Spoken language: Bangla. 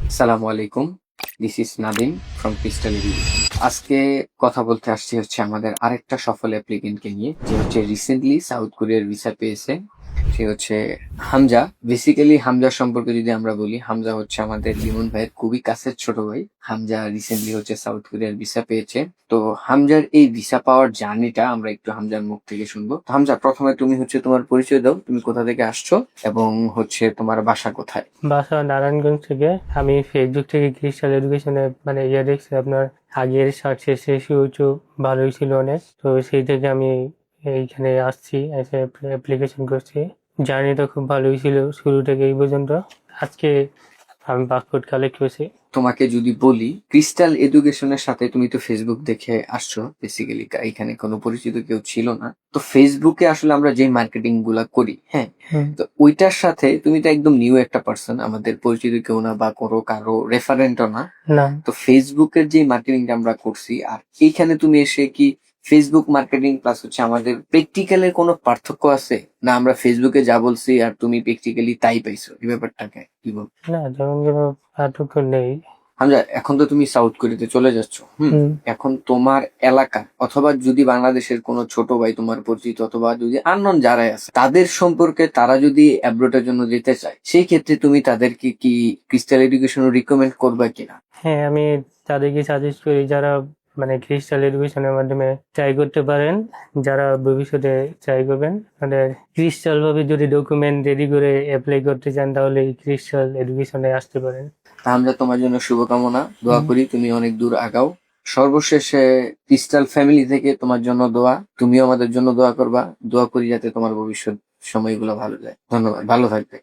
আসসালামু আলাইকুম, this is Nadeem from Crystal Education. আজকে কথা বলতে আসছি হচ্ছে আমাদের আরেকটা সফল অ্যাপ্লিকেন্টকে নিয়ে, যে হচ্ছে রিসেন্টলি সাউথ কোরিয়ার ভিসা পেয়েছে। সে হচ্ছে হামজা। বেসিক্যালি হামজা সম্পর্কে যদি আমরা বলি, হামজা হচ্ছে আমাদের লিমন ভাইয়ের খুবই কাছের ছোট ভাই। হামজা রিসেন্টলি হচ্ছে সাউথ কোরিয়ার ভিসা পেয়েছে। তো হামজার এই ভিসা পাওয়ার জার্নিটা আমরা একটু হামজার মুখ থেকে শুনবো। তো হামজা, প্রথমে তুমি হচ্ছে তোমার পরিচয় দাও, তুমি কোথা থেকে আসছো এবং হচ্ছে তোমার বাসা কোথায়? বাসা নারায়ণগঞ্জ থেকে। আমি ফেসবুক থেকে ক্রিস্টাল এডুকেশনে দেখছি আপনার আগের সাকসেস রেশিও ভালোই ছিল অনেক, তো সেই থেকে আমি এইখানে আসছি, এসে অ্যাপ্লিকেশন করছি। জার্নিটা খুব ভালোই ছিল শুরু থেকে এই পর্যন্ত। আজকে আমি পাসপোর্ট কালেক্ট করছি। তোমাকে যদি বলি, ক্রিস্টাল এডুকেশনের সাথে তুমি তো ফেসবুক দেখে আসছো, বেসিক্যালি এখানে কোনো পরিচিত কেউ ছিল না। তো ফেসবুকে আসলে আমরা যে মার্কেটিং গুলা করি, হ্যাঁ, তো ওইটার সাথে তুমি তো একদম নিউ একটা পার্সন, আমাদের পরিচিত কেউ না বা কারো রেফারেন্টও না। না, তো ফেসবুকের যে মার্কেটিংটা আমরা করছি, আর এইখানে তুমি এসে কি ফেসবুক মার্কেটিং প্লাস হচ্ছে আমাদের প্র্যাকটিক্যালের কোনো পার্থক্য আছে, না আমরা ফেসবুকে যা বলছি আর তুমি প্র্যাকটিক্যালি তাই পাইছো? এই ব্যাপারটাকে কি বল? না, তেমন কোনো পার্থক্য নেই। হামজা, এখন তো তুমি সাউথ কোরিয়াতে চলে যাচ্ছ। হুম। এখন তোমার এলাকা অথবা যদি বাংলাদেশের কোনো ছোট ভাই তোমার পরিচিত অথবা যদি আননোন যারাই আছে তাদের সম্পর্কে, তারা যদি অ্যাব্রোডের জন্য যেতে চায়, সেই ক্ষেত্রে তুমি তাদেরকে কি ক্রিস্টাল এডুকেশন রিকমেন্ড করবে কিনা? হ্যাঁ, আমি তাদেরকে সাজেস্ট করি যারা ক্রিস্টাল এডুকেশনের মাধ্যমে ট্রাই করতে পারেন, যারা ভবিষ্যতে ট্রাই করবেন। ক্রিস্টাল ভাবে যদি ডকুমেন্ট রেডি করে অ্যাপ্লাই করতে চান তাহলে ক্রিস্টাল এডুকেশনে আসতে পারেন। তা আমরা তোমার জন্য শুভকামনা, দোয়া হুম। করি তুমি অনেক দূর আগাও। সর্বশেষে ক্রিস্টাল ফ্যামিলি থেকে তোমার জন্য দোয়া, তুমিও আমাদের জন্য দোয়া করবা। দোয়া করি যাতে তোমার ভবিষ্যৎ সময়গুলো ভালো যায়। ধন্যবাদ, ভালো থাকবে।